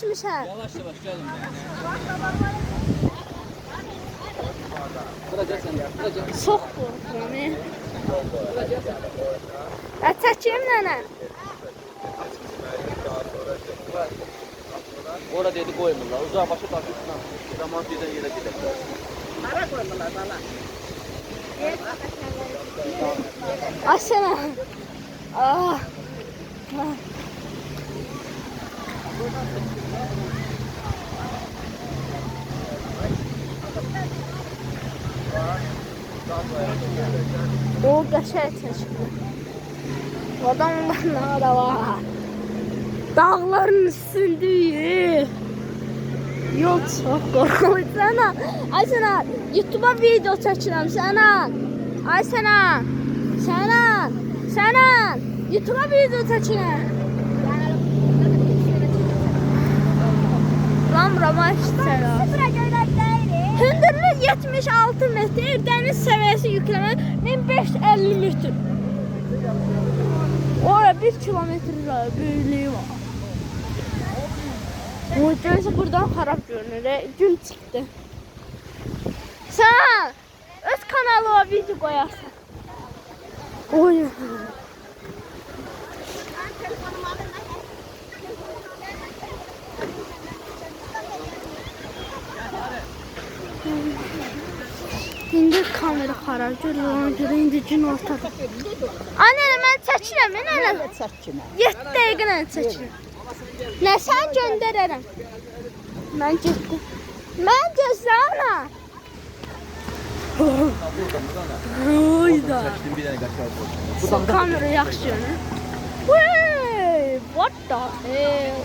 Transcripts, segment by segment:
seçmişsən? Yavaş yavaş gəlin. Bura gəl sən. Bura gəl. Çox qorxuram. Çəkim nənə. Orada dedi qoymurlar. Uzağa başı taşıyla. Zaman birdən yerə gedəcək. Hara koymalar bana? Açsana. Ah. O qəşəng çəkir. Adamlar da var. Dağların üstündəyik. Yol çox qorxuludur sənə. Ay sənə YouTube'a video çəkirəm sənə. Ay sənə. Sənə YouTube'a video çəkirəm. Ramrama işləyir. Hündürlük 76 metr, dəniz səviyyəsi yüklənmə 1550 metr. Orada 1 kilometr böyüklüyü var. Görürsə buradan xarab görünür. Gün çıxdı. Sən öz kanalıma video qoyarsan. Oy. İndi kamera xarab görür, ona görə indi gün ortadır. Anne, mən çəkirəm, mən 7 dəqiqə çəkirəm. Nə sən göndərərəm. Mən getdim. Mən gözləyirəm. Oyda. Kamera yaxşı görünür. Wey, what the hell?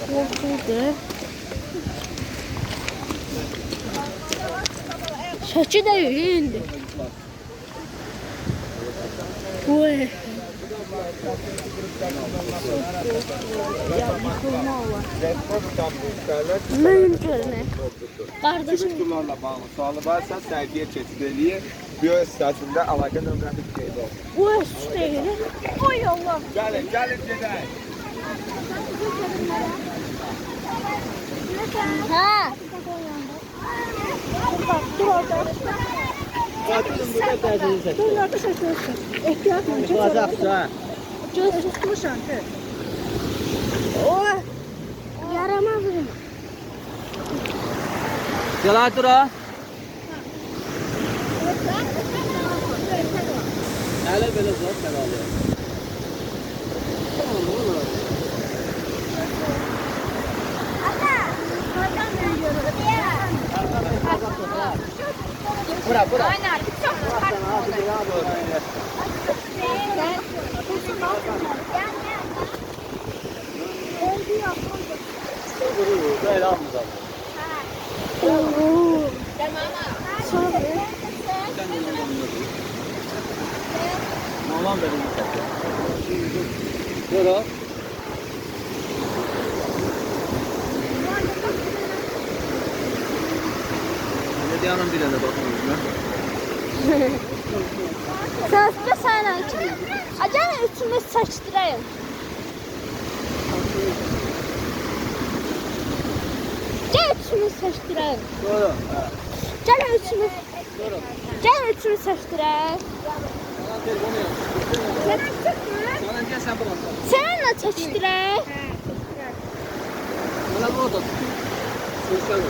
Korkuldu. Şəki də indi. Wey. Ya yıkılma var. Mühüm görünür. Kardeşim. Turlarla bağlı sualı varsa sərgiyə keçid eləyir. Biosiyasında əlaqə nömrəmi qeyd olun. Bu üst değil. Oy Allah. Gəlin gedək. Ha. Dur orada. Dur orada şaşırsın. Ehtiyatla. Göz tutmuşam. Oy. Yaramaz mı? Gəl dura. Hələ belə zor təqalı. Bura. Aynen. Çok Böyle almayacağım. Mamam benim satıyor. Bura. Medianın birine bakıyoruz ben. Sen acaba üçümüz saçtırayım. Gel üçümüz saçtırayım. Doğru. Gel üçümüz. Doğru. Gel üçümüz saçtırayım. Bana telefonu yap. Bana gel sen bana. Seninle saçtırayım. Bana bu oda. Sosyal.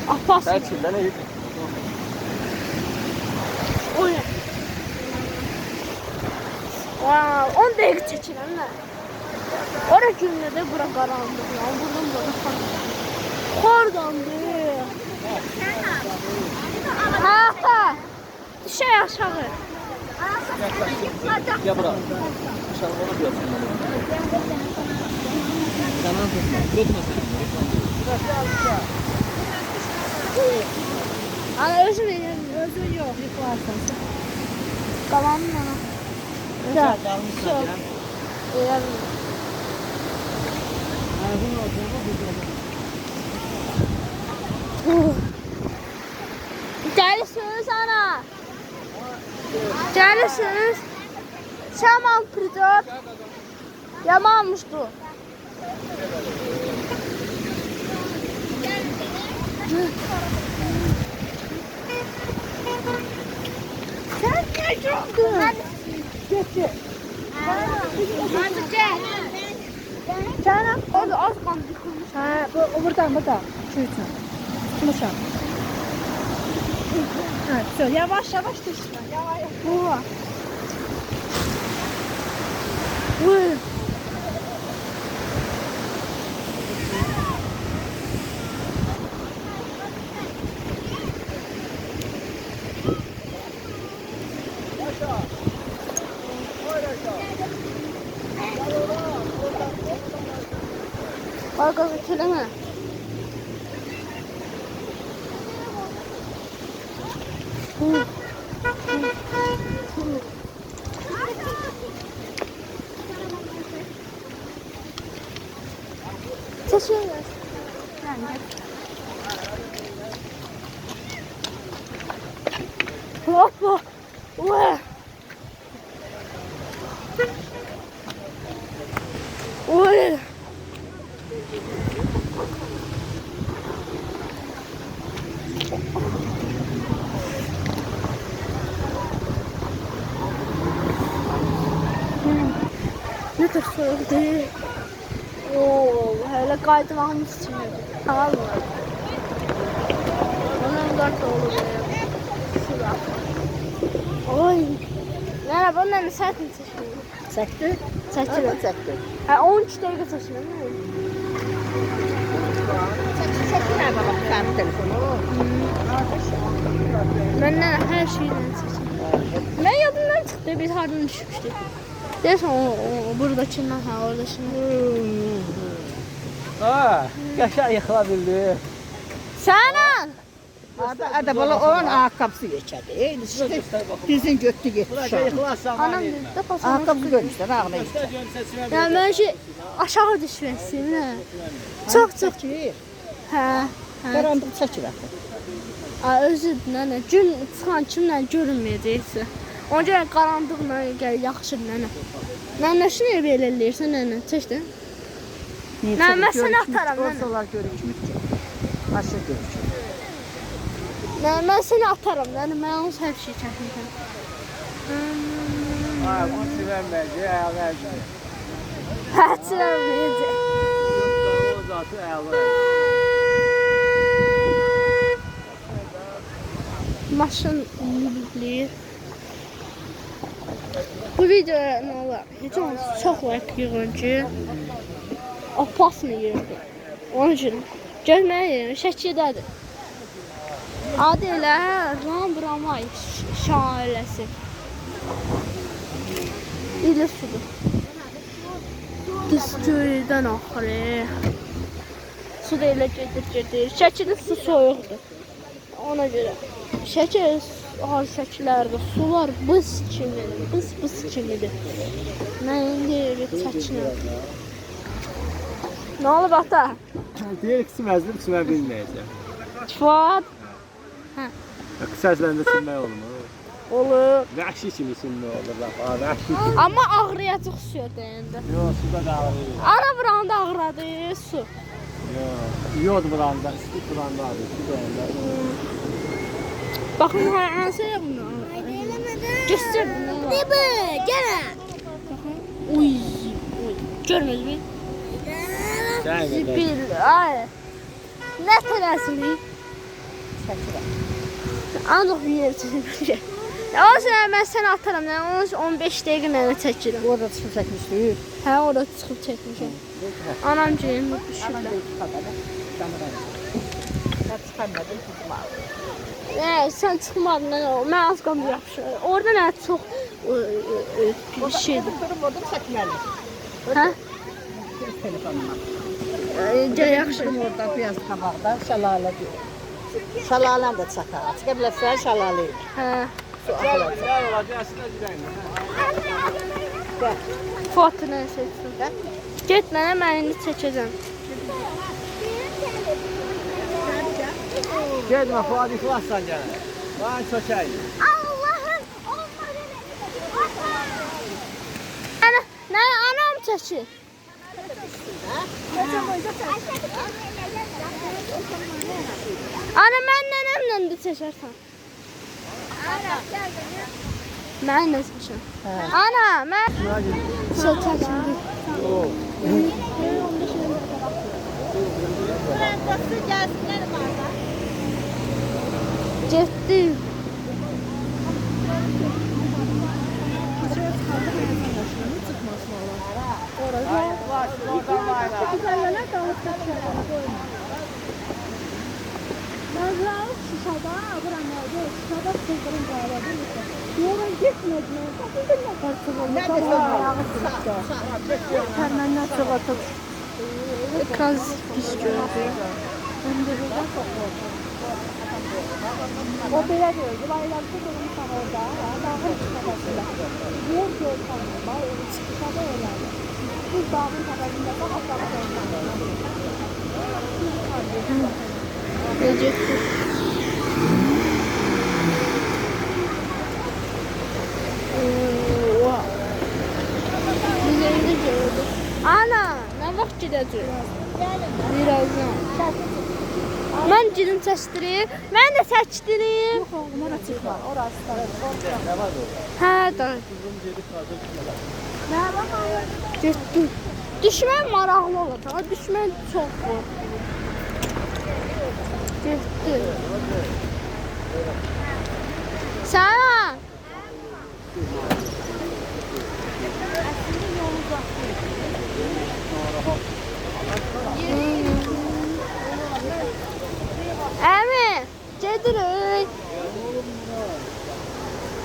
Apas. Selçuk'da ne yük? Oy. Wow, 10 dakika çekilen ne? Orada günde de bura karanlık ya. Buradan böyle kordandı. Ha. Şey aşağı. Ya bura. Aşağı onu diyorsun. Sana tutma. Tutma sen. Ana özür dilerim. Özür yok. Yıklarsan. Kalan mı? Çok. Çok. Gel sana. Gəlirsiniz. Şaman prizor. Yamanmışdı. Sen ne gördün? Getir. Canım, orada az kaldı yıkılmış. Ha, bu buradan. Şu için. Tutmuşam. Ha, söyle. Yavaş düşme. Yavaş. Oha. Uy. Bak söyleme. Teşekkür. Hoppa. Uy. Uy. Ne kadar soğuk değil. Oo, hele kaydımağımız için. Tamam mı? Onun dört oğlu benim. Şurada. Oy. Merhaba, ne saat mi seçiyorsun? Çekti. Seçiyorum. Çekti. Ha, 13 dakika seçiyorum. Çektiler baba kendi telefonu. Benden her şeyden seçiyorum. Ben yadımdan çıktı, biz hardan düşmüştük. Dersen o buradakinden, ha oradakinden. Ha, yaşa yıkıla bildi. Sana! Ada bala onun ayakkabısı geçerdi. İşte dizin götü gitti şu an. Yıkılarsan Anam dedi de pasana. Ayakkabı görmüşler ağına gitti. Yani ben şey aşağı düşmesin. Çok. İyi. Ha. Karanlık çəkir axı. Özür nənə, gün çıxan kimlə görünməyəcəksə. Ona görə qaranlıqla gəl yaxşı nənə. Nənə şunu belə eləyirsən nənə, çəkdin? Nə, mən səni ataram nənə. Ortalar görüşmür ki. Aşağı görüşür. Nə, mən səni ataram nənə, mən onu hər şey çəkmişəm. Ha, onu sevənməyəcək, əvvəlcək. Həçirəməyəcək. O zatı əvvəl. Maşın bilir. Bu videoya nə olar? Heç olmazsa çox like yığın ki, opasını yığın. Onun üçün görməyə yığın, şəkildədir. Adı elə Rambramay şailəsi. İli sudur. Disköydən axırı. Su da elə gedir. Şəkili su soyuqdur. Ona görə. Şəkil şəkillərdə sular buz kimidir. Buz kimidir. Mən indi bir çəkinəm. Nə olub ata? Deyir ki, çiməzdim, çimə bilməyəcəm. Fuad. Qısa əzləndə çimmək olmur. Olur. Vəhşi kimi çimmək olur, bax, vəhşi kimi. Amma ağrıyacaq suya deyəndə. Yox, suda qalır. Ara buranda ağrıdı su. Yox, yod buranda, isti buranda ağrır, su deyəndə. Baxın, hansı yanına? Göstər bunu. Dibə, gələn. Baxın. Uy. Görmüyoruz mi? Zibil. Ay. Nə tələsini? Ancaq yer çəkir. Olsun, mən səni ataram. Onun 15 dəqiqə mənə çəkirəm. Orada çıxıb çəkmişdik. Hə, orada çıxıb çəkmişəm. Anam gəlin, düşürlər. Mən çıxamadım, tutmadım. Sən çıxmadın, mən az qalıb yapışır. Orada nə çox bir şeydir. Orada çəkməli. Hə? Telefonuma. Gəl yaxşı. Orada biraz qabaqda şəlalə deyir. Şəlalən də çəkər. Çıxa bilərsən şəlalə. Hə. Gəl olacaq, əslində girəyim. Foto nə seçsin? Get mənə, mən indi çəkəcəm. Gedmə, Fuad yıxılarsan gələn. Lan çökək. Allah'ım, olmaz çəkil. Ana mən nənəmlə də çəkərsən. Mən nə çəkəcəm? Ana, mən çəkəcəm. Getdi. Biraz pis gördü. O belə deyil. Bayramda durmuşam orada. Dağın çıxmasında. Yer görsəm, bax, çıxışada öyle. Biz dağın təpəsində bax, aşağı Necədir? Güzeldə gördüm. Ana, nə vaxt gedəcək? Birazdan. Mən gedim çəkdireyim. Mən də çəkdireyim. Yox, oğlum, ora çıxma. Orası da. Hə, da. Getdim. Düşmək maraqlı olacaq. Düşmək çox qorxuyor. Getdi. Sən? Əmi, gedirik.